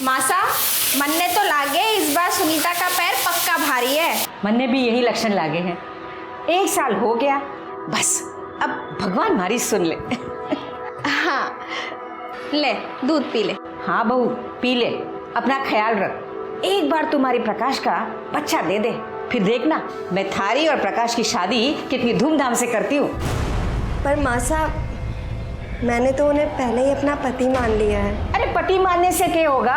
मासा, मन ने तो लागे इस बार सुनीता का पैर पक्का भारी है। मन ने भी यही लक्षण लागे हैं। 1 साल हो गया, बस अब भगवान हमारी सुन ले। हाँ, ले दूध पी ले। हाँ बहू, पी ले, अपना ख्याल रख। एक बार तुम्हारी प्रकाश का बच्चा दे दे, फिर देखना मैं थारी और प्रकाश की शादी कितनी धूमधाम से करती हूँ। पर मासा, मैंने तो उन्हें पहले ही अपना पति मान लिया है। अरे पति मानने से क्या होगा,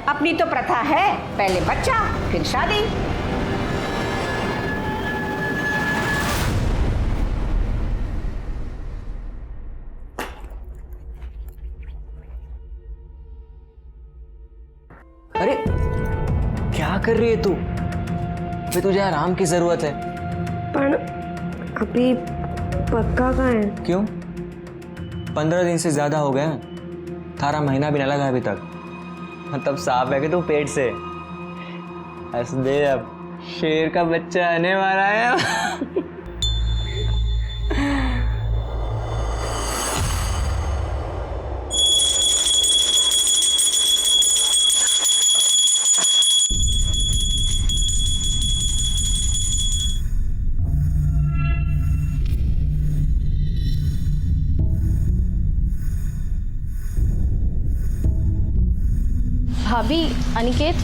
अपनी तो प्रथा है, पहले बच्चा फिर शादी। अरे क्या कर रही है तू? फिर तुझे आराम की जरूरत है। पर अभी पक्का कहाँ है? क्यों? 15 दिन से ज्यादा हो गए हैं, थारा महीना भी ना लगा अभी तक। मतलब साफ है कि तू पेट से। हंस दे, अब शेर का बच्चा आने वाला है। भाभी, अनिकेत।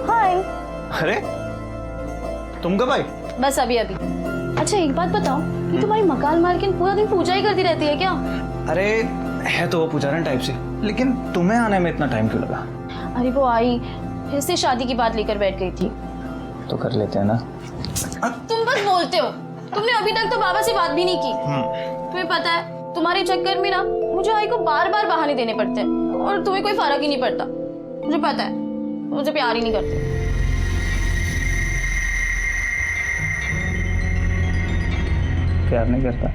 हाय। अरे तुम कब आई? बस अभी अभी। अच्छा एक बात बताओ, कि तुम्हारी मकान मालकिन पूरा दिन पूजा ही करती रहती है क्या? अरे है तो वो पुजारन टाइप से, लेकिन तुम्हें आने में इतना टाइम क्यों लगा? अरे वो आई, फिर से शादी की बात लेकर बैठ गई थी। तो कर लेते हैं ना। तुम बस बोलते हो, तुमने अभी तक तो बाबा से बात भी नहीं की। तुम्हें पता है, तुम्हारे चक्कर में ना मुझे आई को बार बार बहाने देने पड़ते हैं, और तुम्हें कोई फर्क ही नहीं पड़ता। मुझे पता है, मुझे प्यार ही नहीं करते। प्यार नहीं करता?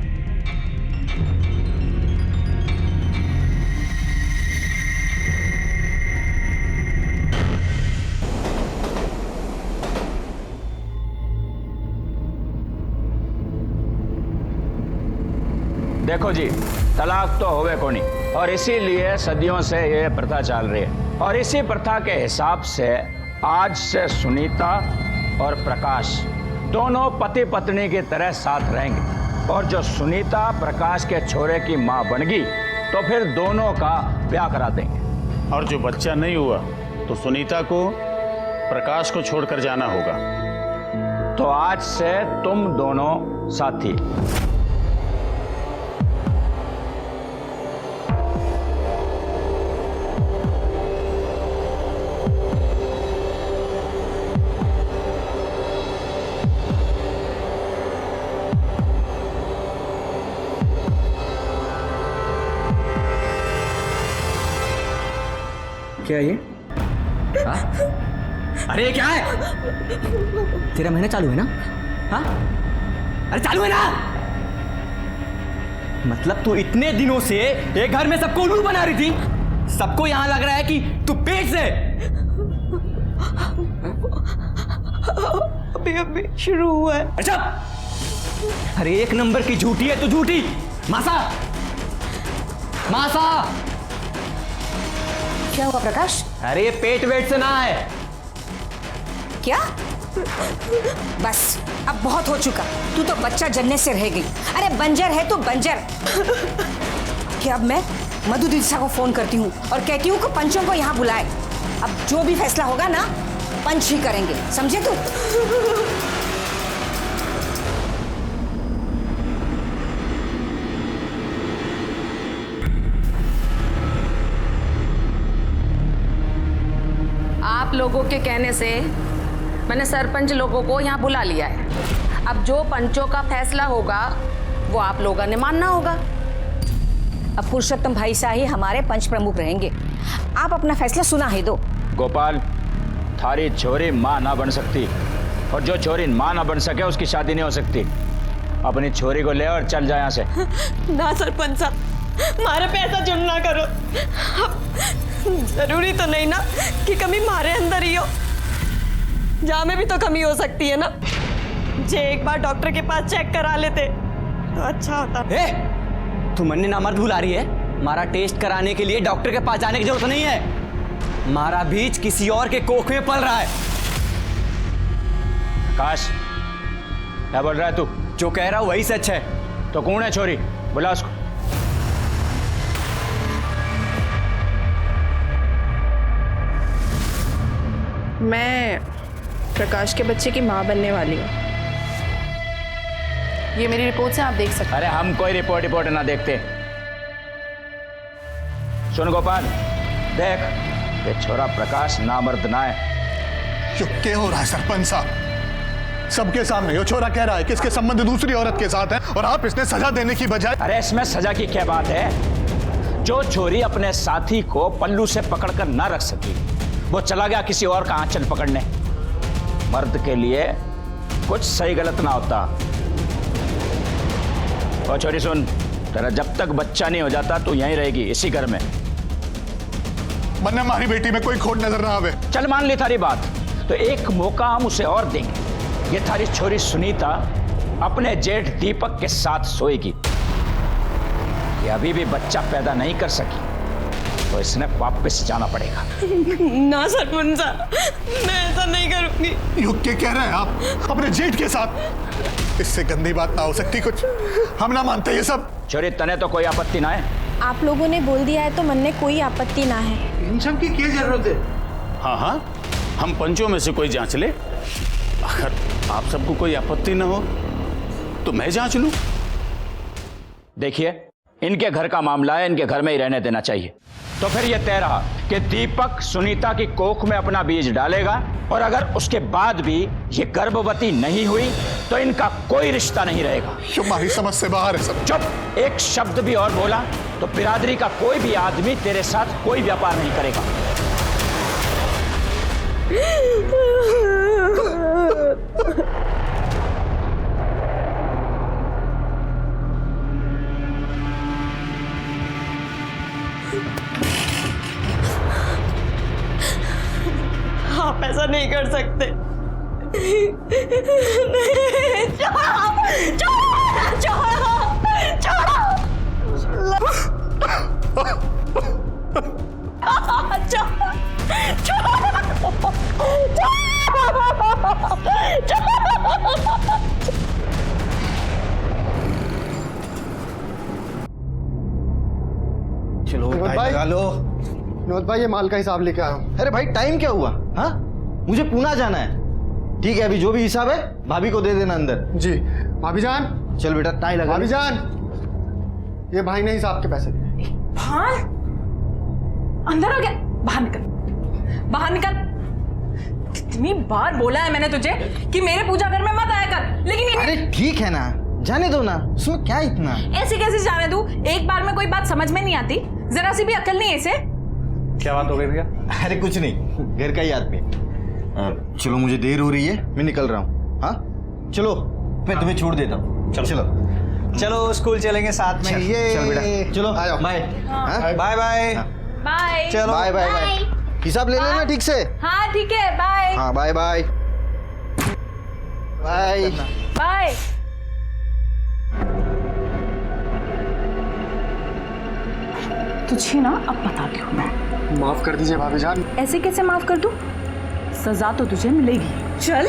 देखो जी, तलाक तो होवे को नहीं, और इसीलिए सदियों से ये प्रथा चल रही है। और इसी प्रथा के हिसाब से आज से सुनीता और प्रकाश दोनों पति पत्नी की तरह साथ रहेंगे। और जो सुनीता प्रकाश के छोरे की माँ बन गई तो फिर दोनों का ब्याह करा देंगे। और जो बच्चा नहीं हुआ तो सुनीता को प्रकाश को छोड़कर जाना होगा। तो आज से तुम दोनों साथी। क्या ये? अरे ये क्या है? तेरा महीना चालू है ना? हाँ? अरे चालू है ना? मतलब तू इतने दिनों से एक घर में सबको उल्लू बना रही थी, सबको यहां लग रहा है कि तू पेट से। अभी अभी शुरू हुआ है। अच्छा, अरे 1 नंबर की झूठी है तू, झूठी। मासा, मासा। क्या हुआ प्रकाश? अरे ये पेट वेट से ना है। क्या? बस अब बहुत हो चुका, तू तो बच्चा जनने से रह गई। अरे बंजर है तू, बंजर। क्या अब मैं मधु दीदी को फोन करती हूँ और कहती हूँ कि पंचों को यहाँ बुलाए। अब जो भी फैसला होगा ना, पंच ही करेंगे, समझे तू? आप लोगों के कहने से मैंने सरपंच लोगों को यहाँ बुला लिया है। अब जो पंचों का फैसला होगा वो आप लोगों ने मानना होगा। अब पुरुषोत्तम भाई शाह ही हमारे पंच प्रमुख रहेंगे, आप अपना फैसला सुना ही दो। गोपाल, थारी छोरी माँ ना बन सकती, और जो छोरी माँ ना बन सके उसकी शादी नहीं हो सकती। अपनी छोरी को ले और चल जाए यहाँ से। ना सरपंच साहब, मारे पे ऐसा जुर्म ना करो। अब जरूरी तो नहीं ना कि कभी मारे अंदर ही हो। जहाँ में भी तो कमी हो सकती है ना। जे एक बार डॉक्टर के पास चेक करा लेते तो अच्छा होता। तू मन्ने नामर्द बुला रही है? मारा टेस्ट कराने के लिए डॉक्टर के पास जाने की जरूरत नहीं है। मारा बीज किसी और के कोख में पल रहा है। आकाश, क्या बोल रहा है तू? जो कह रहा हूं वही सच है। तो कौन है छोरी? बुला उसको। मैं प्रकाश के बच्चे की माँ बनने वाली हूँ। ये मेरी रिपोर्ट से आप देख सकते हैं। अरे हम कोई रिपोर्ट ना देखते। सुन गोपाल, देख, ये छोरा प्रकाश नामर्द ना है। क्या हो रहा है सरपंच साहब? सबके सामने ये छोरा कह रहा है कि इसके संबंध दूसरी औरत के साथ है और आप इसने सजा देने की बजाय। अरे इसमें सजा की क्या बात है? जो छोरी अपने साथी को पल्लू से पकड़कर ना रख सकी, वो चला गया किसी और का आंचल पकड़ने। मर्द के लिए कुछ सही गलत ना होता। और छोरी सुन, तेरा जब तक बच्चा नहीं हो जाता तू यहीं रहेगी इसी घर में। वरना हमारी बेटी में कोई खोट नजर ना आवे। चल मान ली थारी बात, तो एक मौका हम उसे और देंगे। ये थारी छोरी सुनीता अपने जेठ दीपक के साथ सोएगी। ये अभी भी बच्चा पैदा नहीं कर सकी, तो इसने वापस जाना पड़ेगा। ना सरपंच साहब, मैं ऐसा नहीं करूंगी। युग के कह रहे हैं आप अपने जेठ के साथ? इससे गंदी बात ना हो सकती कुछ। हम ना मानते ये सब। छोरी तने तो कोई आपत्ति ना है? आप लोगों ने बोल दिया है तो मन में कोई आपत्ति ना है। इन सब की क्या जरूरत है? हाँ हाँ, हम पंचों में से कोई जांच ले। अगर आप सबको कोई आपत्ति ना हो तो मैं जांच लूं। देखिए, इनके घर का मामला है, इनके घर में ही रहने देना चाहिए। तो फिर यह तय रहा कि दीपक सुनीता की कोख में अपना बीज डालेगा, और अगर उसके बाद भी ये गर्भवती नहीं हुई तो इनका कोई रिश्ता नहीं रहेगा। हमारी समझ से बाहर है सब। चुप! एक शब्द भी और बोला तो बिरादरी का कोई भी आदमी तेरे साथ कोई व्यापार नहीं करेगा। आप ऐसा नहीं कर सकते। चलो भाई लगा लो। विनोद भाई, ये माल का हिसाब लेके आया हूँ। अरे भाई टाइम क्या हुआ? हाँ, मुझे पूना जाना है। ठीक है, अभी जो भी हिसाब है भाभी को दे देना अंदर। जी भाभी जान। चल बेटा, टाई लगा। भाभी जान, ये भाई ने हिसाब के पैसे। भाई अंदर आ गया। बाहर निकल, बाहर निकल। कितनी बार बोला है मैंने तुझे कि मेरे पूजा घर में मत आया कर, लेकिन अरे ठीक है ना, जाने दो ना, उसमें क्या इतना। ऐसे कैसे जाने दूं? एक बार में कोई बात समझ में नहीं आती? जरा सी भी अकल नहीं है इसे। क्या बात हो गई भैया? अरे कुछ नहीं, घर का ही आदमी। चलो मुझे देर हो रही है, मैं निकल रहा हूँ। हाँ चलो, मैं तुम्हें छोड़ देता हूँ। चलो चलो चलो स्कूल चलेंगे साथ में। ये चल बेटा, चलो बाय। Bye bye bye. चलो बाय बाय बाय। हिसाब ले लेना ठीक से। हाँ ठीक है, बाय। हाँ बाय बाय बाय बाय। तुझे ना अब बताती हूँ मैं। माफ कर दीजिए भाभी जान। ऐसे कैसे माफ कर दूं? सजा तो तुझे मिलेगी। चल।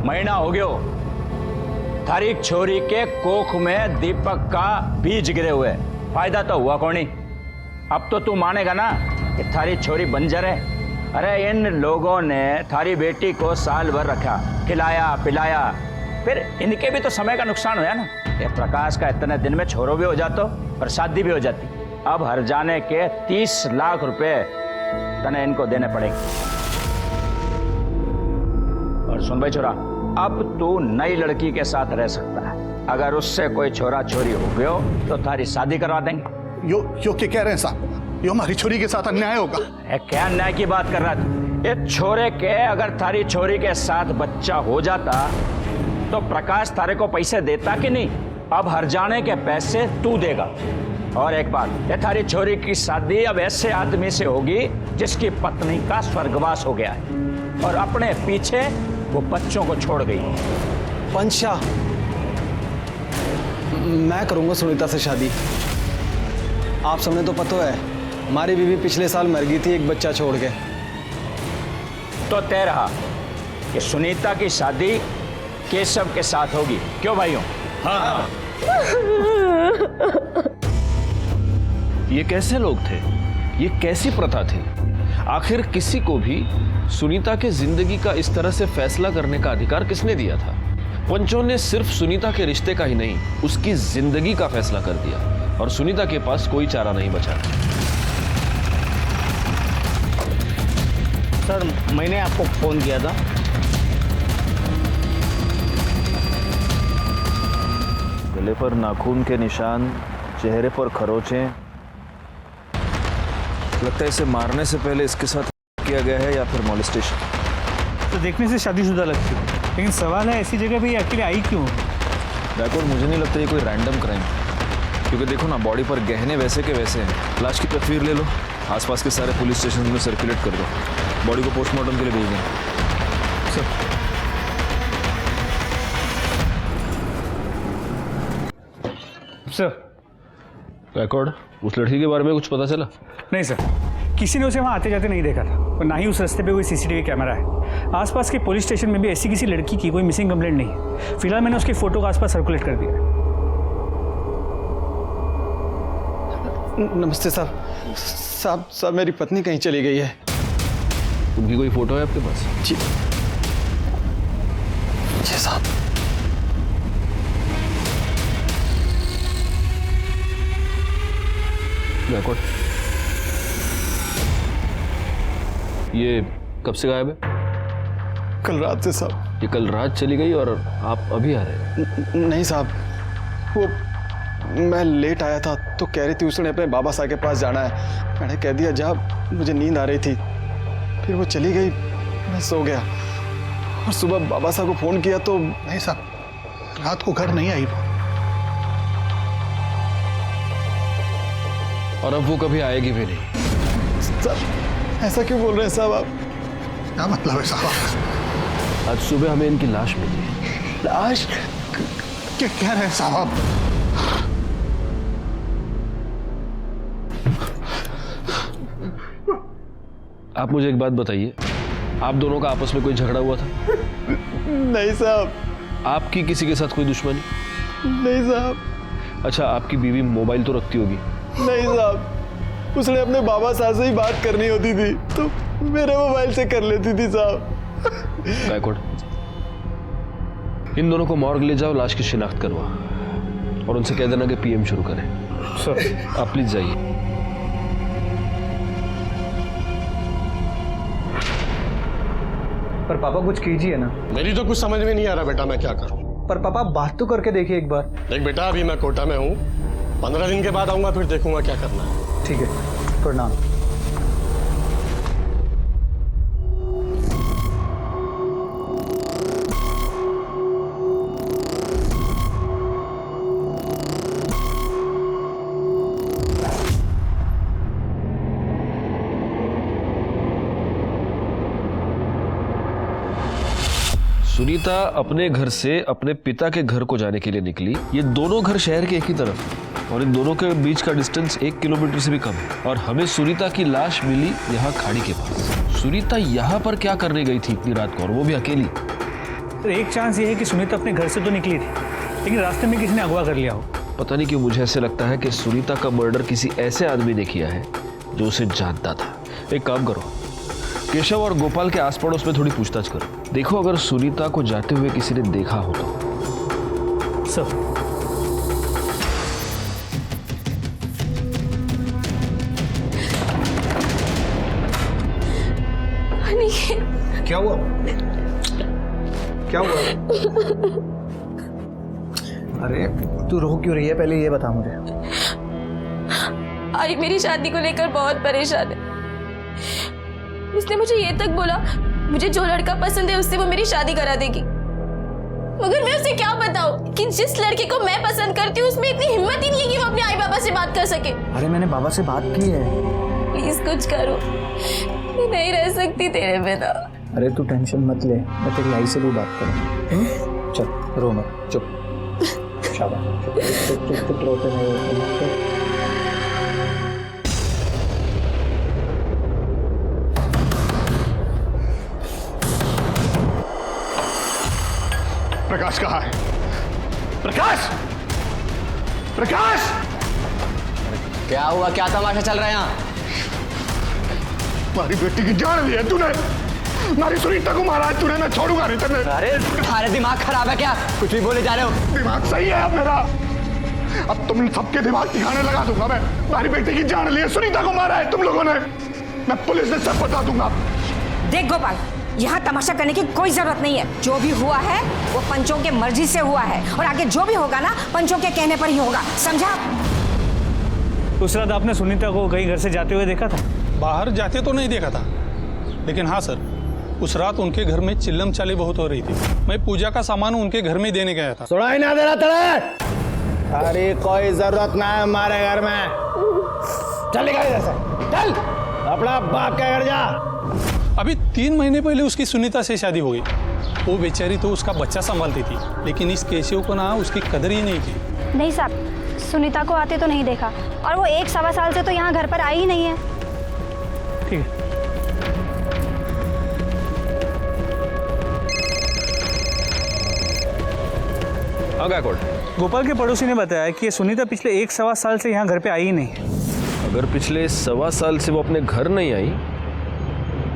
महीना हो गयो थारी छोरी के कोख में दीपक का बीज गिरे हुए। फायदा तो हुआ कौन ही? अब तो तू मानेगा ना कि थारी छोरी बंजर है। अरे इन लोगों ने थारी बेटी को साल भर रखा, खिलाया पिलाया, फिर इनके भी तो समय का नुकसान हुआ ना। ये प्रकाश का इतने दिन में छोरो भी हो जाता और शादी भी हो जाती। अब हर जाने के 30 लाख रुपए तने इनको देने पड़ेंगे। और सुन भाई छोरा, अब तू नई लड़की के साथ रह सकता है। अगर उससे कोई छोरा छोरी हो गयो तो थारी शादी करवा देंगे। यो क्या कह रहे हैं साहब? यो हमारी छोरी के साथ अन्याय होगा। क्या अन्याय की बात कर रहा था? ये छोरे के अगर थारी छोरी के साथ बच्चा हो जाता तो प्रकाश थारे को पैसे देता कि नहीं? अब हर जाने के पैसे तू देगा। और एक बात, ये थारी छोरी की शादी अब ऐसे आदमी से होगी जिसकी पत्नी का स्वर्गवास हो गया है और अपने पीछे वो बच्चों को छोड़ गई। पंचा, मैं करूंगा सुनीता से शादी। आप सबने तो पता है हमारी बीवी पिछले साल मर गई थी एक बच्चा छोड़ के। तो तय रहा कि सुनीता की शादी केशव के साथ होगी, क्यों भाइयों? हाँ। ये कैसे लोग थे? ये कैसी प्रथा थी? आखिर किसी को भी सुनीता के जिंदगी का इस तरह से फैसला करने का अधिकार किसने दिया था? पंचों ने सिर्फ सुनीता के रिश्ते का ही नहीं, उसकी जिंदगी का फैसला कर दिया और सुनीता के पास कोई चारा नहीं बचा। सर, मैंने आपको फोन किया था। गले पर नाखून के निशान, चेहरे पर खरोंचें। लगता है इसे मारने से पहले इसके साथ किया गया है या फिर मॉलेस्टेशन। तो देखने से शादीशुदा लगती है, लेकिन सवाल है ऐसी जगह पे ये अकेले आई क्यों? बैकवर्ड मुझे नहीं लगता ये कोई रैंडम क्राइम, क्योंकि देखो ना बॉडी पर गहने वैसे के वैसे हैं। लाश की तस्वीर ले लो, आसपास के सारे पुलिस स्टेशन में सर्कुलेट कर दो, बॉडी को पोस्टमार्टम के लिए भेज दें। सर, बैकवर्ड, उस लड़की के बारे में कुछ पता चला? नहीं सर, किसी ने उसे वहाँ आते जाते नहीं देखा था और ना ही उस रास्ते पे कोई सीसीटीवी कैमरा है। आसपास के पुलिस स्टेशन में भी ऐसी किसी लड़की की कोई मिसिंग कंप्लेंट नहीं है। फिलहाल मैंने उसकी फोटो को आसपास सर्कुलेट कर दिया है। नमस्ते साहब। साहब मेरी पत्नी कहीं चली गई है। उनकी कोई फोटो है आपके पास? जी साहब। बैकवर्ड, ये कब से गायब है? कल रात से साहब। ये कल रात चली गई और आप अभी आ रहे हैं? नहीं साहब, वो मैं लेट आया था तो कह रही थी उसने अपने बाबा साहब के पास जाना है। मैंने कह दिया जा, मुझे नींद आ रही थी। फिर वो चली गई, मैं सो गया और सुबह बाबा साहब को फोन किया तो नहीं साहब, रात को घर नहीं आई वो। और अब वो कभी आएगी भी नहीं। साहब ऐसा क्यों बोल रहे हैं साहब आप? क्या मतलब है साहब? आज सुबह हमें इनकी लाश मिली। लाश? क्या कह रहे हैं साहब आप? आप मुझे एक बात बताइए, आप दोनों का आपस में कोई झगड़ा हुआ था? नहीं साहब। आपकी किसी के साथ कोई दुश्मनी? नहीं साहब। अच्छा, आपकी बीवी मोबाइल तो रखती होगी? नहीं साहब, उसने अपने बाबा साहब से ही बात करनी होती थी तो मेरे मोबाइल से कर लेती थी साहब। बैकवर्ड, इन दोनों को मॉर्ग ले जाओ, लाश की शिनाख्त करवा और उनसे कह देना कि पीएम शुरू करें। सर, आप प्लीज जाइए। पर पापा कुछ कीजिए ना। मेरी तो कुछ समझ में नहीं आ रहा बेटा, मैं क्या करूं? पर पापा बात तो करके देखिए एक बार। देख बेटा, अभी मैं कोटा में हूँ, 15 दिन के बाद आऊंगा, फिर देखूंगा क्या करना है। ठीक है, प्रणाम। सुनीता अपने घर से अपने पिता के घर को जाने के लिए निकली। ये दोनों घर शहर के एक ही तरफ और इन दोनों के बीच का डिस्टेंस 1 किलोमीटर से भी कम है। और हमें सुनीता की लाश मिली यहाँ खाड़ी के पास। सुनीता यहाँ पर क्या करने गई थी इतनी रात को, और वो भी अकेली? तो एक चांस ये है कि सुनीता अपने घर से तो निकली थी, लेकिन रास्ते में किसी ने अगवा कर लिया हो। पता नहीं क्यों मुझे ऐसे लगता है कि सुनीता का मर्डर किसी ऐसे आदमी ने किया है जो उसे जानता था। एक काम करो, केशव और गोपाल के आस पड़ोस में थोड़ी पूछताछ करो, देखो अगर सुनीता को जाते हुए किसी ने देखा हो तो। सर, क्या हुआ? क्या हुआ? अरे तू रो क्यों रही है, पहले ये बता मुझे। आई मेरी शादी को लेकर बहुत परेशान है। उसने मुझे ये तक बोला मुझे जो लड़का पसंद है उससे वो मेरी शादी करा देगी। मगर मैं उसे क्या बताऊं कि जिस लड़के को मैं पसंद करती हूँ उसमें इतनी हिम्मत ही नहीं है कि वो अपने आई बाबा से बात कर सके। अरे मैंने बाबा से बात की है। प्लीज कुछ करो, मैं नहीं रह सकती तेरे बिना। अरे तू टेंशन मत ले, मैं तेरी आई से भी बात करूँ। चल रो मत, चुप। शाबाश, चुप चुप चुप, रोते नहीं। प्रकाश कहाँ है? प्रकाश! प्रकाश! क्या हुआ? क्या तमाशा चल रहा है यहाँ? हमारी बेटी की जान ली है तूने। हमारी सुनीता को मारा है तूने, मैं छोड़ूंगा नहीं तेरे। अरे तुम्हारे दिमाग खराब है क्या? कुछ भी बोले जा रहे हो। दिमाग सही है अब मेरा। अब तुम सबके दिमाग ठिकाने लगा दूंगा मैं। हमारी बेटी की जान ली है, सुनीता को मारा है तुम लोगों ने। मैं पुलिस से सब बता दूंगा। देख गोपाल, यहाँ तमाशा करने की कोई जरूरत नहीं है। जो भी हुआ है वो पंचों के मर्जी से हुआ है, और आगे जो भी होगा ना पंचों के कहने पर ही होगा, समझा? उस रात आपने सुनीता को कहीं घर से जाते हुए देखा था? बाहर जाते तो नहीं देखा था, लेकिन हाँ सर, उस रात उनके घर में चिल्लम चाली बहुत हो रही थी। मैं पूजा का सामान उनके घर में देने गया था। सुनाई ना दे रहा तेरे? अरे कोई जरूरत ना है हमारे घर में। चल निकल इधर से, चल अपना बाप के घर जा। अभी 3 महीने पहले उसकी सुनीता से शादी हो गई। वो बेचारी तो उसका बच्चा संभालती थी, लेकिन इस केशव को ना उसकी कदर ही नहीं की। नहीं साहब, सुनीता को आते तो नहीं देखा, और वो 1-1.25 साल से तो यहाँ घर पर आई ही नहीं है। ठीक है। गोपाल के पड़ोसी ने बताया कि सुनीता पिछले 1-1.25 साल से यहाँ घर पे आई ही नहीं है। अगर पिछले 1.25 साल से वो अपने घर नहीं आई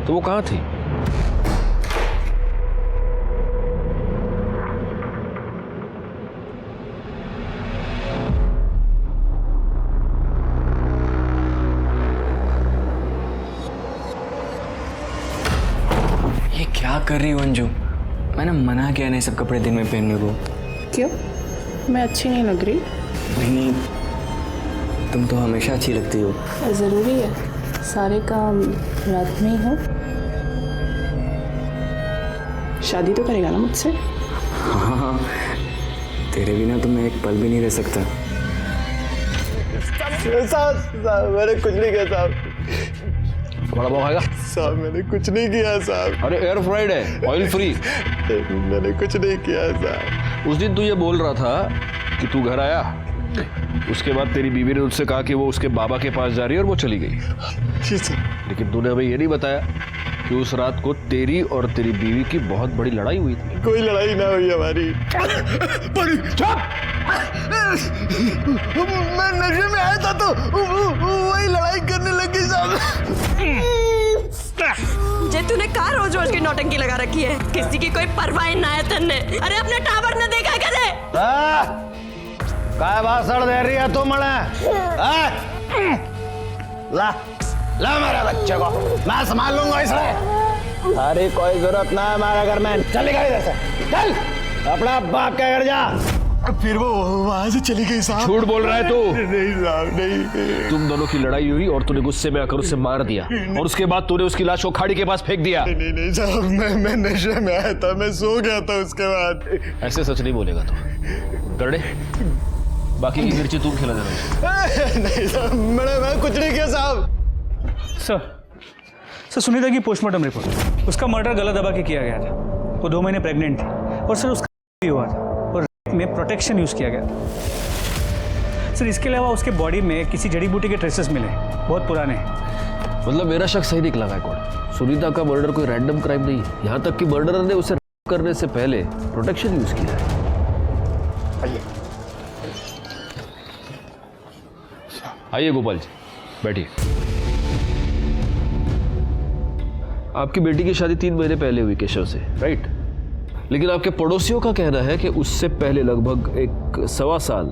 तो वो कहाँ थी? ये क्या कर रही हो अंजू? मैंने मना किया नहीं सब कपड़े दिन में पहनने को। क्यों? मैं अच्छी नहीं लग रही? नहीं, तुम तो हमेशा अच्छी लगती हो। ज़रूरी है सारे काम रात में ही हो? शादी तो करेगा ना मुझसे? हाँ, तेरे बिना तो मैं एक पल भी नहीं रह सकता। साहब मैंने कुछ नहीं किया साहब। बड़ा भाव आएगा? साहब मैंने कुछ नहीं किया साहब। अरे एयर फ्राइड है, ऑयल फ्री। मैंने कुछ नहीं किया साहब। उस दिन तू ये बोल रहा था कि तू घर आया, उसके बाद तेरी बीवी ने उससे कहा कि वो उसके बाबा के पास जा रही है और वो चली गई। जी सर। लेकिन तूने हमें ये नहीं बताया कि उस रात को तेरी और तेरी बीवी की बहुत बड़ी लड़ाई हुई थी। कोई लड़ाई ना हुई हमारी। मैं नशे में आया था तो वही लड़ाई करने लगी साहब। जे तूने कहा रोज रोज की नौटंकी लगा रखी है, किसी की कोई परवाह ना है तन्ने। अरे अपने टावर ने देखा कदे? काय भाषण दे रही है तू मने? ला ला मेरे बच्चे को, मैं संभाल लूंगा इसे। अरे कोई जरूरत ना है हमारे घर में। चल निकल इधर से, चल अपना बाप के घर जा। फिर वो वहां से चली गई साहब। झूठ बोल रहा है तू? नहीं साहब नहीं। तुम दोनों की लड़ाई हुई और तूने गुस्से में आकर उसे मार दिया, और उसके बाद तूने उसकी लाश को खाड़ी के पास फेंक दिया। नहीं नहीं साहब, मैं नशे में आया था, मैं सो गया था उसके बाद। ऐसे सच नहीं बोलेगा तू। गरड़े, बाकी की मिर्ची तुम खिला देना। नहीं साहब, मैं कुछ नहीं किया साहब। सर सुनीता की पोस्टमार्टम रिपोर्ट, उसका मर्डर गला दबा के किया गया था। वो 2 महीने प्रेग्नेंट थी, और सर उसका भी हुआ था, और में प्रोटेक्शन यूज किया गया था। सर इसके अलावा उसके बॉडी में किसी जड़ी बूटी के ट्रेसेस मिले, बहुत पुराने। मतलब मेरा शक सही निकला गायकवाड़। सुनीता का मर्डर कोई रैंडम क्राइम नहीं है, यहाँ तक कि मर्डरर ने उसे करने से पहले प्रोटेक्शन यूज किया है। आइए गोपाल जी, बैठिए। आपकी बेटी की शादी 3 महीने पहले हुई केशव से, राइट? लेकिन आपके पड़ोसियों का कहना है कि उससे पहले लगभग 1.25 साल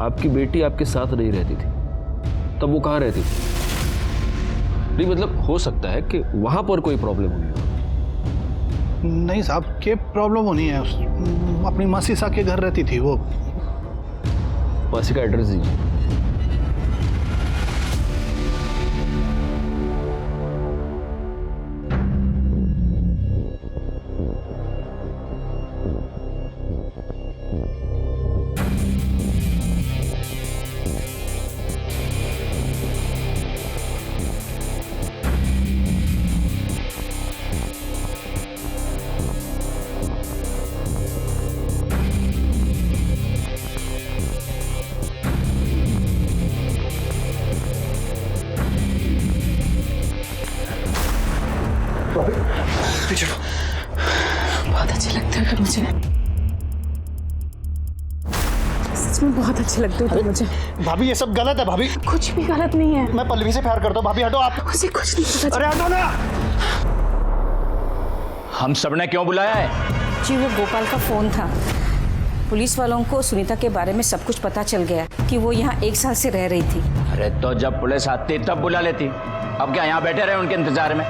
आपकी बेटी आपके साथ नहीं रहती थी। तब वो कहाँ रहती थी? नहीं मतलब हो सकता है कि वहां पर कोई प्रॉब्लम हुई हो। नहीं साहब, क्या प्रॉब्लम होनी है? अपनी मासी साहब के घर रहती थी वो। मासी का एड्रेस दीजिए। मुझे, सच में बहुत अच्छे लगते हो तुम मुझे। भाभी ये सब गलत है भाभी। कुछ भी गलत नहीं है। मैं पल्लवी से प्यार करता हूँ भाभी, हटो आप। मुझे कुछ नहीं पता। अरे हटो ना। हम सबने क्यों बुलाया है? जी वो गोपाल का फोन था। पुलिस वालों को सुनीता के बारे में सब कुछ पता चल गया कि वो यहाँ 1 साल से रह रही थी। अरे तो जब पुलिस आती तब बुला लेती, अब क्या यहाँ बैठे रहे उनके इंतजार में?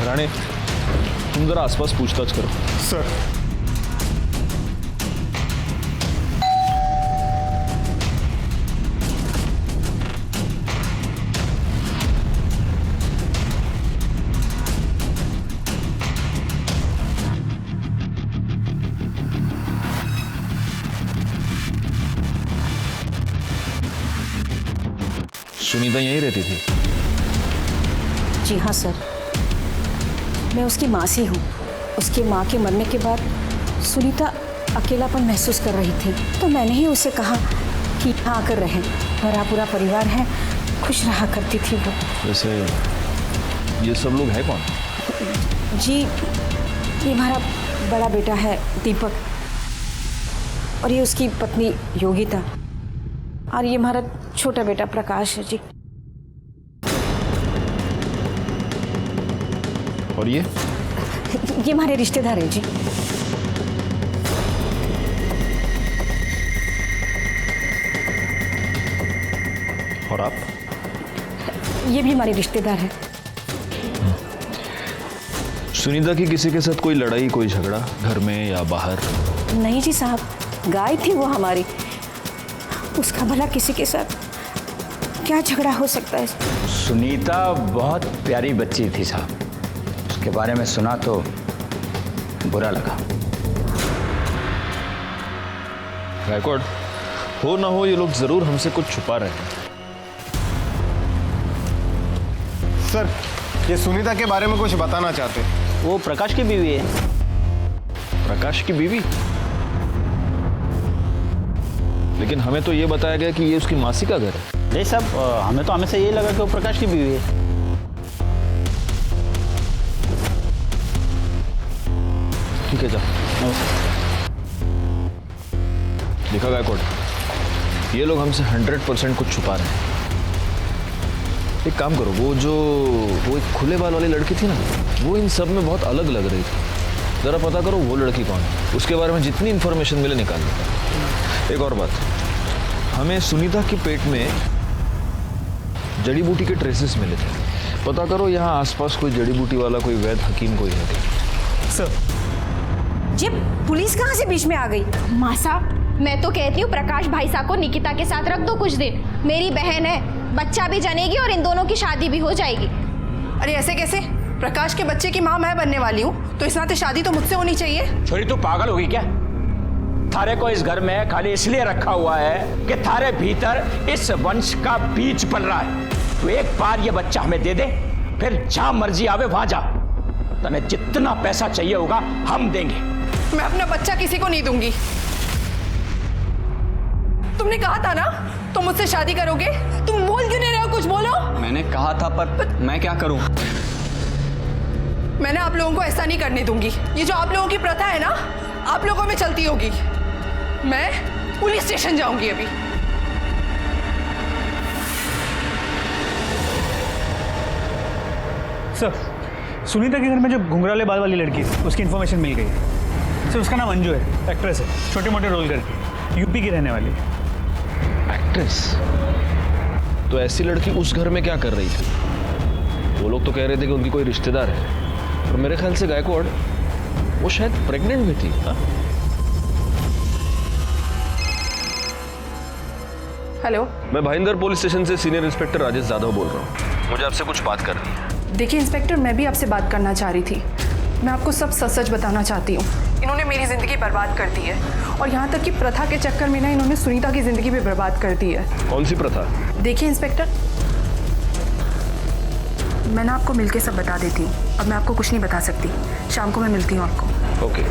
राणे, तुम जरा आसपास पूछताछ करो। सर। सुनीता यहीं रहती थी? जी हाँ सर, मैं उसकी मासी हूँ। उसकी माँ के मरने के बाद सुनीता अकेलापन महसूस कर रही थी, तो मैंने ही उसे कहा कि यहाँ आकर रहे। मेरा पूरा परिवार है, खुश रहा करती थी वो। वैसे ये सब लोग हैं कौन? जी ये हमारा बड़ा बेटा है दीपक, और ये उसकी पत्नी योगिता, और ये हमारा छोटा बेटा प्रकाश है जी। और ये हमारे रिश्तेदार हैं जी। और आप? ये भी हमारे रिश्तेदार हैं। सुनीता की किसी के साथ कोई लड़ाई, कोई झगड़ा घर में या बाहर? नहीं जी साहब, गाय थी वो हमारी, उसका भला किसी के साथ क्या झगड़ा हो सकता है? सुनीता बहुत प्यारी बच्ची थी साहब, उसके बारे में सुना तो बुरा लगा। गायकवाड़, हो ना हो ये लोग जरूर हमसे कुछ छुपा रहे हैं। सर, ये सुनीता के बारे में कुछ बताना चाहते। वो प्रकाश की बीवी है। प्रकाश की बीवी? लेकिन हमें तो ये बताया गया कि ये उसकी मासी का घर है। नहीं साहब, हमें तो हमेशा यही लगा कि वो प्रकाश की बीवी है। ठीक है, जाओ। देखा गायकवाड़, ये लोग हमसे 100% कुछ छुपा रहे हैं। एक काम करो, वो एक खुले बाल वाली लड़की थी ना, वो इन सब में बहुत अलग लग रही थी। जरा पता करो वो लड़की कौन है, उसके बारे में जितनी इंफॉर्मेशन मिले निकाल लो। एक और बात, हमें सुनीता के पेट में जड़ी बूटी के ट्रेसेस मिले थे। पता करो यहाँ आसपास कोई जड़ी बूटी वाला, कोई वैद्य हकीम कोई है क्या? सर जी, पुलिस कहाँ से बीच में आ गई? माँ साहब, मैं तो कहती हूँ प्रकाश भाई साहब को निकिता के साथ रख दो कुछ दिन। मेरी बहन है, बच्चा भी जनेगी और इन दोनों की शादी भी हो जाएगी। अरे ऐसे कैसे? प्रकाश के बच्चे की माँ मैं बनने वाली हूँ, तो इस नाते शादी तो मुझसे होनी चाहिए। छोरी तू पागल होगी क्या? थारे को इस घर में खाली इसलिए रखा हुआ है कि थारे भीतर इस वंश का बीज पल रहा है। तो एक बार ये बच्चा हमें दे दे, फिर जहां मर्जी आवे वहां जा। तने जितना पैसा चाहिए होगा हम देंगे। मैं अपना बच्चा किसी को नहीं दूंगी। तुमने कहा था ना तुम मुझसे शादी करोगे, तुम बोल क्यों नहीं रहे हो? कुछ बोलो। मैंने कहा था, पर मैं क्या करूं? मैंने आप लोगों को ऐसा नहीं करने दूंगी। ये जो आप लोगों की प्रथा है ना, आप लोगों में चलती होगी। मैं पुलिस स्टेशन जाऊंगी अभी। सर, सुनीता के घर में जो घुंघराले बाल वाली लड़की थी, उसकी इन्फॉर्मेशन मिल गई है। सर, उसका नाम अंजू है, एक्ट्रेस है, छोटे मोटे रोल करती है, यूपी की रहने वाली। एक्ट्रेस? तो ऐसी लड़की उस घर में क्या कर रही थी? वो लोग तो कह रहे थे कि उनकी कोई रिश्तेदार है, और मेरे ख्याल से गायकवाड़ वो शायद प्रेग्नेंट भी थी। हा? हेलो, मैं भाईंदर पुलिस स्टेशन से सीनियर इंस्पेक्टर राजेश यादव बोल रहा हूँ। मुझे आपसे कुछ बात करनी है। देखिए इंस्पेक्टर, मैं भी आपसे बात करना चाह रही थी। मैं आपको सब सच सच बताना चाहती हूँ। इन्होंने मेरी ज़िंदगी बर्बाद कर दी है, और यहाँ तक कि प्रथा के चक्कर में ना इन्होंने सुनीता की ज़िंदगी भी बर्बाद कर दी है। कौन सी प्रथा? देखिए इंस्पेक्टर, मैं ना आपको मिलके सब बता देती हूँ। अब मैं आपको कुछ नहीं बता सकती। शाम को मैं मिलती हूँ आपको। ओके।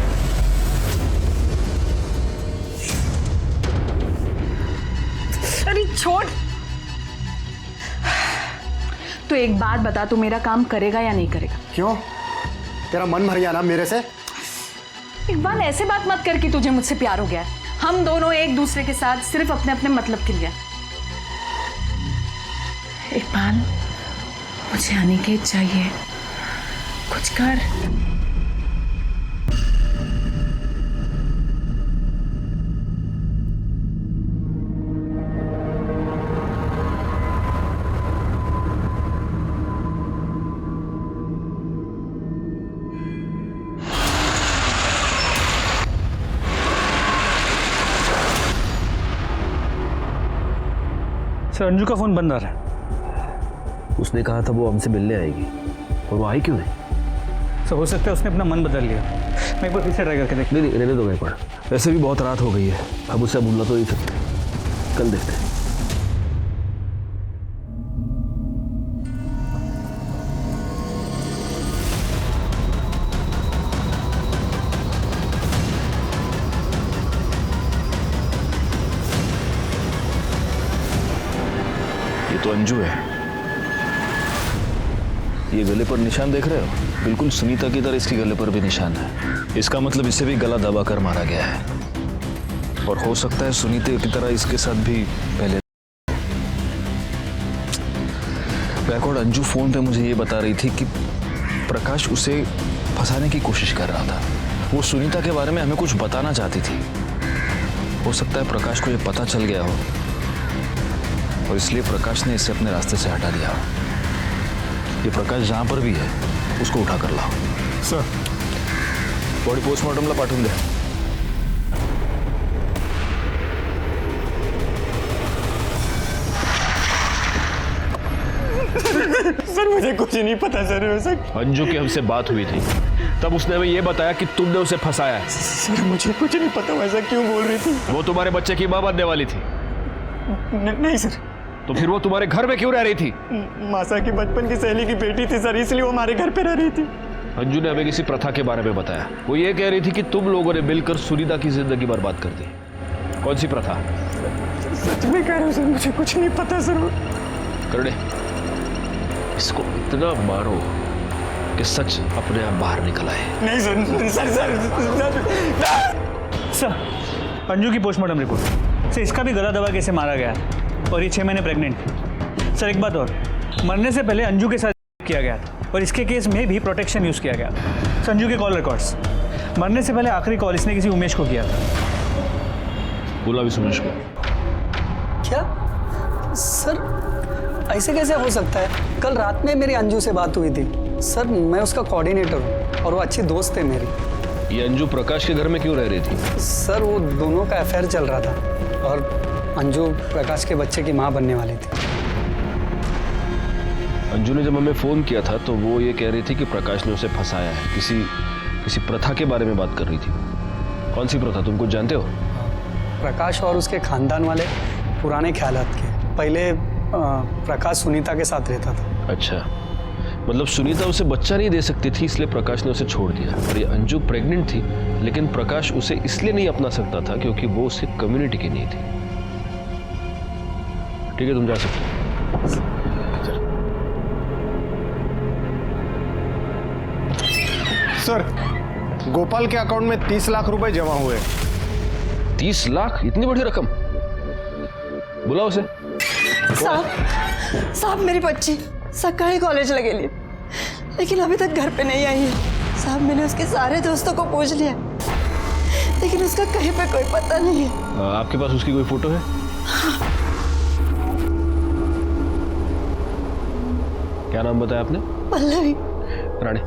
अरे छोड़। तो एक बात बता, तू मेरा काम करेगा या नहीं करेगा? क्यों? तेरा मन भर गया ना मेरे से? इकबाल, ऐसे बात मत कर कि तुझे मुझसे प्यार हो गया है। हम दोनों एक दूसरे के साथ सिर्फ अपने अपने मतलब के लिए। इकबाल, मुझे अनिकेत चाहिए, कुछ कर। सर, अंजू का फोन बंद आ रहा है। उसने कहा था वो हमसे मिलने आएगी, और वो आई क्यों नहीं? सर, हो सकता है उसने अपना मन बदल लिया। मैं एक बार फिर से ट्राई करके देख। नहीं, रहने दो एक बार। वैसे भी बहुत रात हो गई है, अब उससे भूलना तो नहीं सकते। कल देखते हैं। तो अंजू है। ये गले पर निशान देख रहे हो? बिल्कुल सुनीता की तरह इसके गले पर भी निशान है। इसका मतलब इसे भी गला दबाकर मारा गया है, और हो सकता है सुनीता की तरह इसके साथ भी पहले। बैकवर्ड अंजू फोन पे मुझे ये बता रही थी कि प्रकाश उसे फंसाने की कोशिश कर रहा था। वो सुनीता के बारे में हमें कुछ बताना चाहती थी। हो सकता है प्रकाश को ये पता चल गया हो, और इसलिए प्रकाश ने इसे अपने रास्ते से हटा दिया। ये प्रकाश जहां पर भी है उसको उठा कर लाओ। सर, बॉडी पोस्टमार्टमला पाठवून द्या। सर, मुझे कुछ नहीं पता सर। अंजू की हमसे बात हुई थी, तब उसने हमें यह बताया कि तुमने उसे फंसाया है। सर, मुझे कुछ नहीं पता। वैसा क्यों बोल रही थी? वो तुम्हारे बच्चे की मां बनने वाली थी। नहीं सर। तो फिर वो तुम्हारे घर में क्यों रह रही थी? मासा की बचपन की सहेली की बेटी थी सर, इसलिए वो हमारे घर पे रह रही थी। अंजू ने हमें किसी प्रथा के बारे में बताया। वो ये कह रही थी कि तुम लोगों ने मिलकर सुनीता की जिंदगी बर्बाद कर दी। कौन सी प्रथा? सच में कह रहा हूँ सर, मुझे कुछ नहीं पता सर। करने इसको इतना मारो कि सच अपने आप बाहर निकल आए। नहीं सर, अंजू की पोस्टमार्टम रिपोर्ट से इसका भी गला दबा कैसे मारा गया, और ये 6 महीने प्रेग्नेंट। सर, एक बात और, मरने से पहले अंजू के साथ किया गया था, और इसके केस में भी प्रोटेक्शन यूज किया गया। संजू के कॉल रिकॉर्ड्स, मरने से पहले आखिरी कॉल इसने किसी उमेश को किया था। बोला भी उमेश को? क्या सर, ऐसे कैसे हो सकता है? कल रात में मेरी अंजू से बात हुई थी सर। मैं उसका कोऑर्डिनेटर हूँ और वो अच्छी दोस्त है मेरी। ये अंजू प्रकाश के घर में क्यों रह रही थी? सर, वो दोनों का अफेयर चल रहा था, और अंजू प्रकाश के बच्चे की माँ बनने वाली थी। अंजू ने जब हमें फोन किया था तो वो ये कह रही थी कि प्रकाश ने उसे फंसाया है। किसी प्रथा के बारे में बात कर रही थी। कौन सी प्रथा, तुम कुछ जानते हो? प्रकाश और उसके खानदान वाले पुराने ख्यालात के। पहले प्रकाश सुनीता के साथ रहता था। अच्छा, मतलब सुनीता उसे बच्चा नहीं दे सकती थी, इसलिए प्रकाश ने उसे छोड़ दिया। और ये अंजू प्रेग्नेंट थी, लेकिन प्रकाश उसे इसलिए नहीं अपना सकता था क्योंकि वो उसकी कम्युनिटी की नहीं थी। ठीक है, तुम जा सकते हो। सर, गोपाल के अकाउंट में 30 लाख रुपए जमा हुए। 30 लाख? इतनी बड़ी रकम? बुलाओ उसे। साहब, मेरी बच्ची सकाळी कॉलेजला गेली, लेकिन अभी तक घर पे नहीं आई है। साहब, मैंने उसके सारे दोस्तों को पूछ लिया, लेकिन उसका कहीं पे कोई पता नहीं है। आपके पास उसकी कोई फोटो है? क्या नाम बताया आपने? पल्लवी। रानी,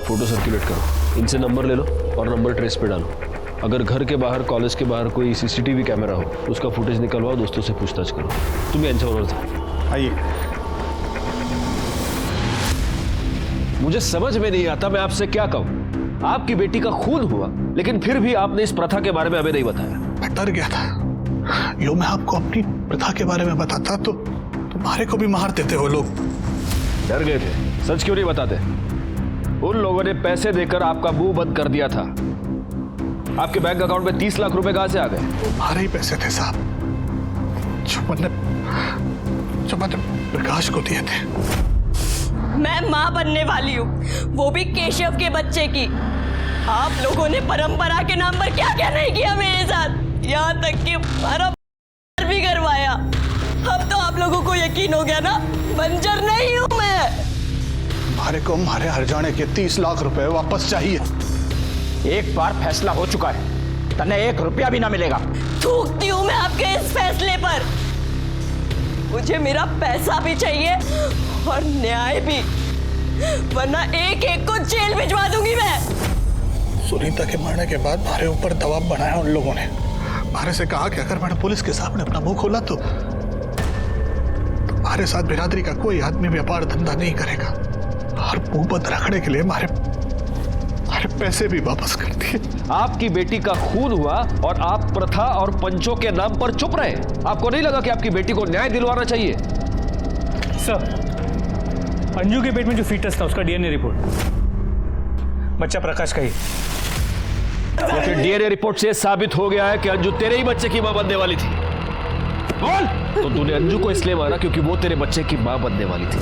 फोटो सर्कुलेट करो, इनसे नंबर ले लो और नंबर ट्रेस पे डालो। अगर घर के बाहर, कॉलेज के बाहर कोई सीसीटीवी कैमरा हो, उसका फुटेज निकलवाओ, दोस्तों से पूछताछ करो। तुम यांच्याबरोबर जा। आइए। मुझे समझ में नहीं आता मैं आपसे क्या कहूं। आपकी बेटी का खून हुआ, लेकिन फिर भी आपने इस प्रथा के बारे में हमें नहीं बताया। मैं डर गया था, यो मैं आपको अपनी प्रथा के बारे में बताता तो तुम्हारे को भी मार देते हो लोग। डर गए थे? सच क्यों नहीं बताते? उन लोगों ने पैसे देकर आपका मुंह बंद कर दिया था। आपके बैंक अकाउंट में 30 लाख रुपए कहां से आ गए? हमारे ही पैसे थे साहब, जो मैंने प्रकाश को दिए थे। मैं माँ बनने वाली हूँ, वो भी केशव के बच्चे की। आप लोगों ने परंपरा के नाम पर क्या क्या नहीं किया मेरे साथ, यहाँ तक कि हमारा भी करवाया। अब तो आप लोगों को यकीन हो गया ना, बंजर नहीं हूँ मैं। हमारे को हमारे हरजाने के 30 लाख रुपए वापस चाहिए। एक बार फैसला हो चुका है, तन्ने 1 रुपया भी ना मिलेगा। थूकती हूँ मैं आपके इस फैसले पर। मुझे मेरा पैसा भी चाहिए और न्याय भी, वरना एक एक को जेल भिजवा दूंगी मैं। सुनीता के मरने के बाद हमारे ऊपर दबाव बनाया उन लोगों ने। हमारे से कहा कि अगर मैंने पुलिस के सामने अपना मुंह खोला तो हमारे साथ बिरादरी का कोई आदमी व्यापार धंधा नहीं करेगा, और मुंह बंद रखने के लिए हमारे पैसे भी वापस कर दिए। आपकी बेटी का खून हुआ और आप प्रथा और पंचों के नाम पर चुप रहे। आपको नहीं लगा कि आपकी बेटी को न्याय दिलवाना चाहिए? सर, अंजू के पेट में जो फीटस था उसका डीएनए रिपोर्ट बच्चा प्रकाश का ही। लेकिन डीएनए रिपोर्ट से साबित हो गया है कि अंजू तेरे ही बच्चे की मां बनने वाली थी। बोल! तो तूने अंजू को इसलिए मारा क्योंकि वो तेरे बच्चे की मां बनने वाली थी।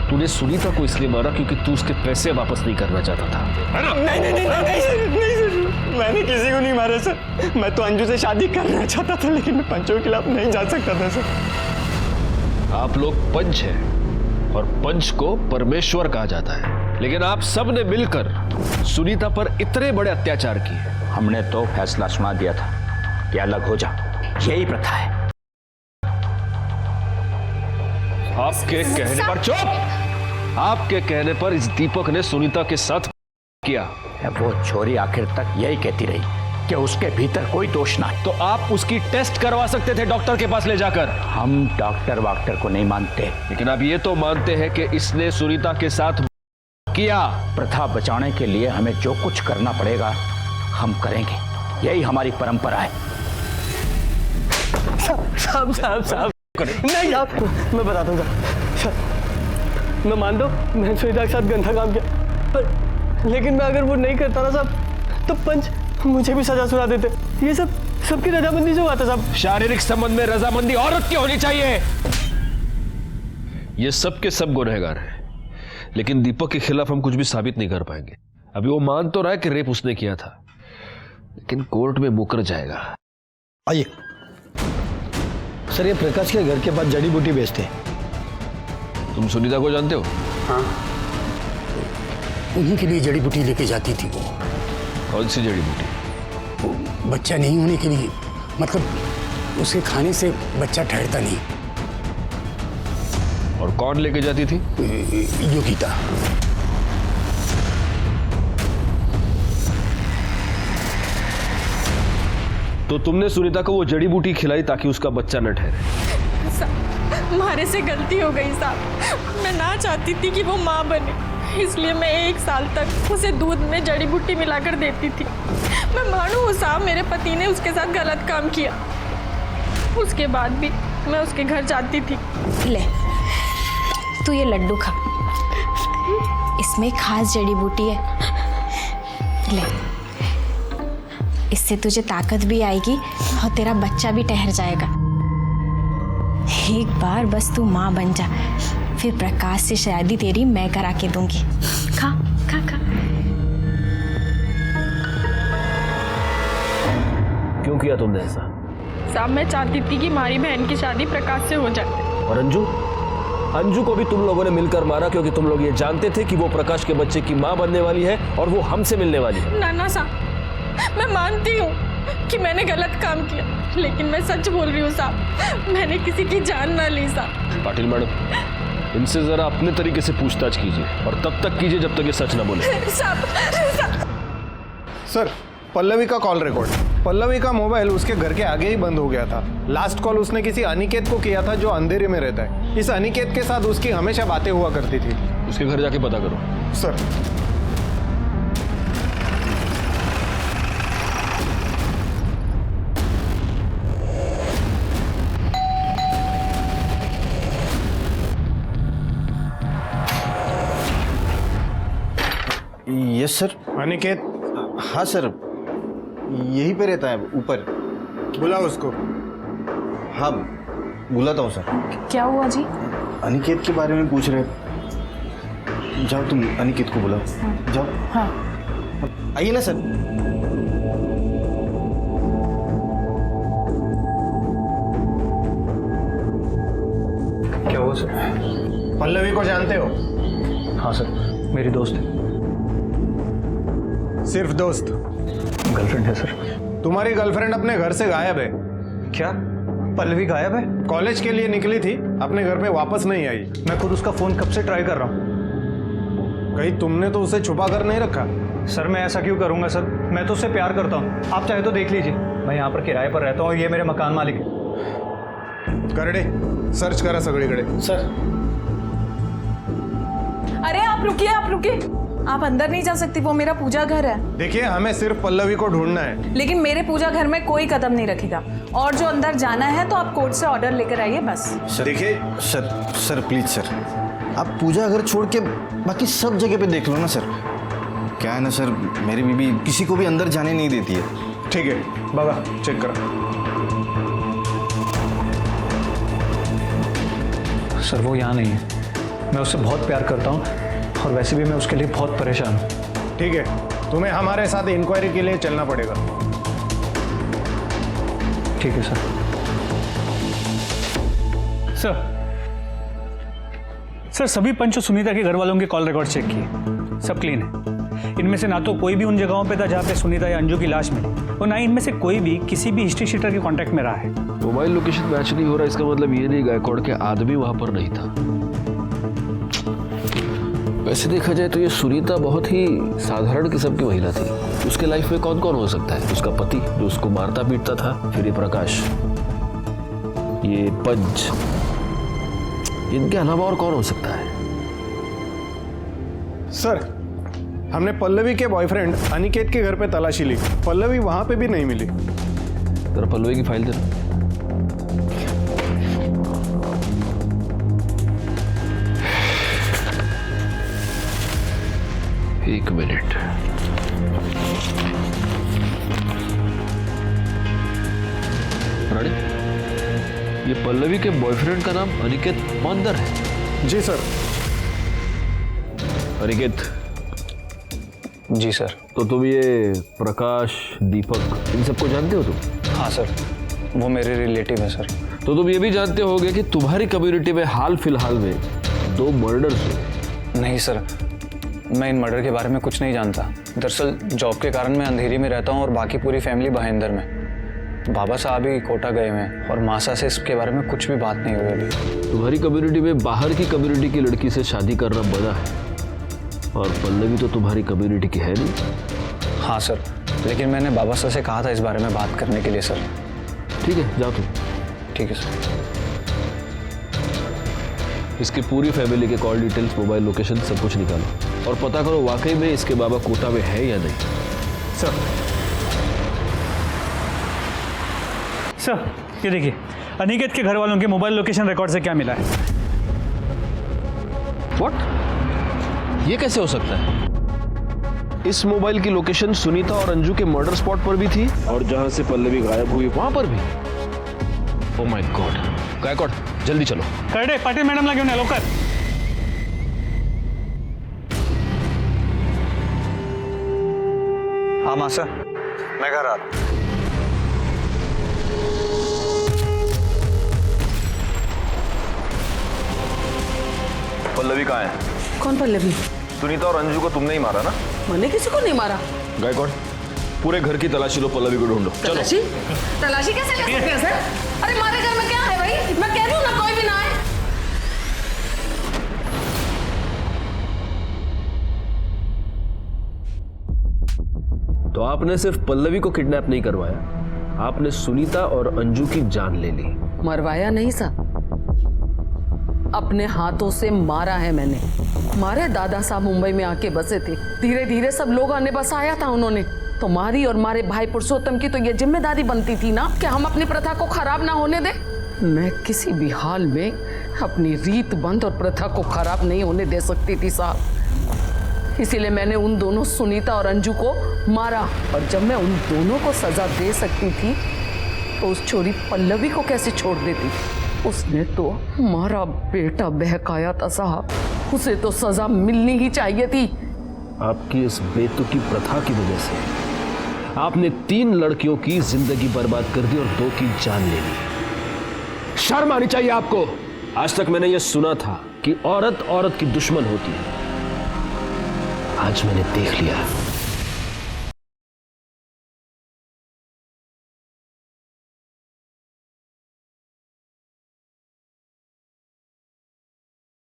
तूने सुनीता को इसलिए मारा क्योंकि तू उसके पैसे वापस नहीं करना चाहता था, है ना? नहीं नहीं नहीं नहीं सर, नहीं सर, मैंने किसी को नहीं मारा सर। मैं तो अंजू से शादी करना चाहता था, लेकिन मैं पंचों के खिलाफ नहीं जा सकता था सर। आप लोग पंच हैं और पंच को परमेश्वर कहा जाता है, लेकिन आप सब ने मिलकर सुनीता पर इतने बड़े अत्याचार किए। हमने तो फैसला सुना दिया था कि अलग हो जा, यही प्रथा है। आपके कहने पर चुप! आपके कहने पर इस दीपक ने सुनीता के साथ किया। वो छोरी आखिर तक यही कहती रही कि उसके भीतर कोई दोष ना है। तो आप उसकी टेस्ट करवा सकते थे डॉक्टर के पास ले जाकर। हम डॉक्टर वाक्टर को नहीं मानते, लेकिन आप ये तो मानते हैं कि इसने सुनीता के साथ किया। प्रथा बचाने के लिए हमें जो कुछ करना पड़ेगा हम करेंगे, यही हमारी परंपरा है। साहब साहब साहब नहीं आप, मैं बताता हूँ सर, मैं मानता हूँ मैंने सुनीता के साथ गंदा काम किया, लेकिन मैं अगर वो नहीं करता ना साहब तो पंच मुझे भी सजा सुना देते। ये सब सबकी रजामंदी से हुआ था साहब। शारीरिक संबंध में रजामंदी औरत की होनी चाहिए। ये सब के सब गुनहगार हैं, लेकिन दीपक के खिलाफ हम कुछ भी साबित नहीं कर पाएंगे। अभी वो मान तो रहा है कि रेप उसने किया था, लेकिन कोर्ट में मुकर जाएगा। आइए सर, ये प्रकाश के घर के पास जड़ी बूटी बेचते हैं। तुम सुनीता को जानते हो? हाँ, उन्हीं के लिए जड़ी बूटी लेके जाती थी वो। कौन सी जड़ी बूटी? वो बच्चा नहीं होने के लिए, मतलब उसे खाने से बच्चा ठहरता नहीं। और कौन लेके जाती थी? योगिता। तो तुमने सुनीता को वो जड़ी बूटी खिलाई ताकि उसका बच्चा न ठहरे। हमारे से गलती हो गई साहब, मैं ना चाहती थी कि वो माँ बने, इसलिए मैं 1 साल तक उसे दूध में जड़ी बूटी मिलाकर देती थी। मैं मानू हूँ साहब, मेरे पति ने उसके साथ गलत काम किया, उसके बाद भी मैं उसके घर जाती थी। ले तू ये लड्डू खा, इसमें खास जड़ी बूटी है, ले इससे तुझे ताकत भी आएगी और तेरा बच्चा भी ठहर जाएगा। एक बार बस तू माँ बन जा, फिर प्रकाश से शादी तेरी मैं करा के दूंगी। खा खा खा। क्यों किया तुमने ऐसा? साहब मैं चाहती थी कि हमारी बहन की शादी प्रकाश से हो जाए। और अंजू? अंजू को भी तुम लोगों ने मिलकर मारा क्योंकि तुम लोग ये जानते थे कि वो प्रकाश के बच्चे की माँ बनने वाली है और वो हमसे मिलने वाली है। ना ना साहब, मैं मानती हूँ कि मैंने गलत काम किया, लेकिन मैं सच बोल रही हूँ साहब, मैंने किसी की जान ना ली साहब। पाटिल मैडम, इनसे जरा अपने तरीके से पूछताछ कीजिए और तब तक कीजिए जब तक ये सच ना बोले। सर, पल्लवी का कॉल रिकॉर्ड। पल्लवी का मोबाइल उसके घर के आगे ही बंद हो गया था। लास्ट कॉल उसने किसी अनिकेत को किया था जो अंधेरे में रहता है। इस अनिकेत के साथ उसकी हमेशा बातें हुआ करती थी। उसके घर जाके पता करो। सर। Yes sir. अनिकेत? हाँ सर, यहीं पे रहता है, ऊपर। बुलाओ उसको। हाँ बुलाता हूँ सर। क्या हुआ जी? अनिकेत के बारे में पूछ रहे। जाओ तुम अनिकेत को बुलाओ, जाओ। हाँ आइए ना सर। क्या हुआ सर? पल्लवी को जानते हो? हाँ सर, मेरी दोस्त है। सिर्फ दोस्त? गर्लफ्रेंड है सर। तुम्हारी गर्लफ्रेंड अपने घर से गायब है। क्या? पल्लवी गायब है? कॉलेज के लिए निकली थी, अपने घर पे वापस नहीं आई। मैं खुद उसका फोन कब से ट्राई कर रहा हूँ। कहीं तुमने तो उसे छुपा कर नहीं रखा? सर मैं ऐसा क्यों करूंगा सर, मैं तो उससे प्यार करता हूँ। आप चाहे तो देख लीजिए, मैं यहाँ पर किराए पर रहता हूँ, ये मेरे मकान मालिक है। करडे सर्च करा सगळीकडे। सर अरे आप रुकिए, आप रुकिए, आप अंदर नहीं जा सकती, वो मेरा पूजा घर है। देखिए हमें सिर्फ पल्लवी को ढूंढना है। लेकिन मेरे पूजा घर में कोई कदम नहीं रखेगा, और जो अंदर जाना है तो आप कोर्ट से ऑर्डर लेकर आइए बस। देखिए सर प्लीज सर, आप पूजा घर छोड़ के बाकी सब जगह पे देख लो ना सर। क्या है ना सर, मेरी बीबी किसी को भी अंदर जाने नहीं देती है। ठीक है बाबा, चेक करा। सर वो यहाँ नहीं है, मैं उससे बहुत प्यार करता हूँ और वैसे भी मैं उसके लिए बहुत परेशान हूँ। ठीक है, तुम्हें हमारे साथ इंक्वायरी के लिए चलना पड़ेगा। ठीक है सर। सर सभी पंच सुनीता के घर वालों के कॉल रिकॉर्ड चेक किए, सब क्लीन है। इनमें से ना तो कोई भी उन जगहों पे था जहाँ पे सुनीता या अंजू की लाश मिली, और ना इनमें से कोई भी किसी भी हिस्ट्री शीटर के कांटेक्ट में रहा है। मोबाइल लोकेशन मैच नहीं हो रहा, इसका मतलब ये नहीं गायकवाड़ के आदमी वहां पर नहीं था। वैसे देखा जाए तो ये सुनीता बहुत ही साधारण किस्म की महिला थी। उसके लाइफ में कौन कौन हो सकता है? उसका पति जो उसको मारता पीटता था, फिर ये प्रकाश, ये पंच, इनके अलावा और कौन हो सकता है? सर हमने पल्लवी के बॉयफ्रेंड अनिकेत के घर पे तलाशी ली, पल्लवी वहां पे भी नहीं मिली। जरा पल्लवी की फाइल देना। एक मिनट। रानी, ये पल्लवी के बॉयफ्रेंड का नाम अनिकेत मानदर है? जी सर। अनिकेत? जी सर। तो तुम ये प्रकाश, दीपक, इन सबको जानते हो तुम? हाँ सर, वो मेरे रिलेटिव है सर। तो तुम ये भी जानते होगे कि तुम्हारी कम्युनिटी में हाल फिलहाल में 2 मर्डर्स हुए? नहीं सर, मैं इन मर्डर के बारे में कुछ नहीं जानता। दरअसल जॉब के कारण मैं अंधेरी में रहता हूँ और बाकी पूरी फैमिली भाईंदर में। बाबा साहब ही कोटा गए हुए हैं और मासा से इसके बारे में कुछ भी बात नहीं हुई अभी। तुम्हारी कम्युनिटी में बाहर की कम्युनिटी की लड़की से शादी करना मना है, और पल्लवी तो तुम्हारी कम्युनिटी की है नहीं। हाँ सर, लेकिन मैंने बाबा साहब से कहा था इस बारे में बात करने के लिए सर। ठीक है, जाओ तुम। ठीक है सर। इसकी पूरी फैमिली के कॉल डिटेल्स, मोबाइल लोकेशन सब कुछ निकालो और पता करो वाकई में इसके बाबा कोटा में है या नहीं। सर ये देखिए, अनिकेत के घर वालों के मोबाइल लोकेशन रिकॉर्ड से क्या मिला है। व्हाट? ये कैसे हो सकता है? इस मोबाइल की लोकेशन सुनीता और अंजू के मर्डर स्पॉट पर भी थी, और जहां से पल्लवी गायब हुई वहां पर भी। Oh my God. गायकवाड़ जल्दी चलो। करडे, पाटिल मैडम ला घेऊन या लवकर। हाँ मासा, मैं घर आ रहा हूं। पल्लवी कहाँ है? कौन पल्लवी? सुनीता और अंजू को तुमने ही मारा ना? मैंने किसी को नहीं मारा। गायकवाड़ पूरे घर की तलाशी लो, पल्लवी को ढूंढो। चलो। तलाशी? तलाशी कैसे ले सकते हैं सर? अरे हमारे घर में क्या है भाई? मैं कह रही हूँ ना, कोई भी ना आए। तो आपने सिर्फ पल्लवी को किडनैप नहीं करवाया, आपने सुनीता और अंजू की जान ले ली। मरवाया नहीं साहब, अपने हाथों से मारा है मैंने। हमारे दादा साहब मुंबई में आके बसे थे, धीरे धीरे सब लोगों ने बसाया था उन्होंने। तुम्हारी और हमारे भाई पुरुषोत्तम की तो ये जिम्मेदारी बनती थी ना कि हम अपनी प्रथा को खराब ना होने दें। मैं किसी भी हाल में अपनी रीत बंद और प्रथा को खराब नहीं होने दे सकती थी साहब। इसीलिए मैंने उन दोनों सुनीता और अंजू को मारा, और जब मैं उन दोनों को सजा दे सकती थी तो उस छोरी पल्लवी को कैसे छोड़ देती? उसने तो हमारा बेटा बहकाया था साहब। उसे तो सजा मिलनी ही चाहिए थी। आपकी इस बेतुकी प्रथा की वजह से आपने 3 लड़कियों की जिंदगी बर्बाद कर दी और 2 की जान ले ली। शर्म आनी चाहिए आपको। आज तक मैंने यह सुना था कि औरत औरत की दुश्मन होती है। आज मैंने देख लिया।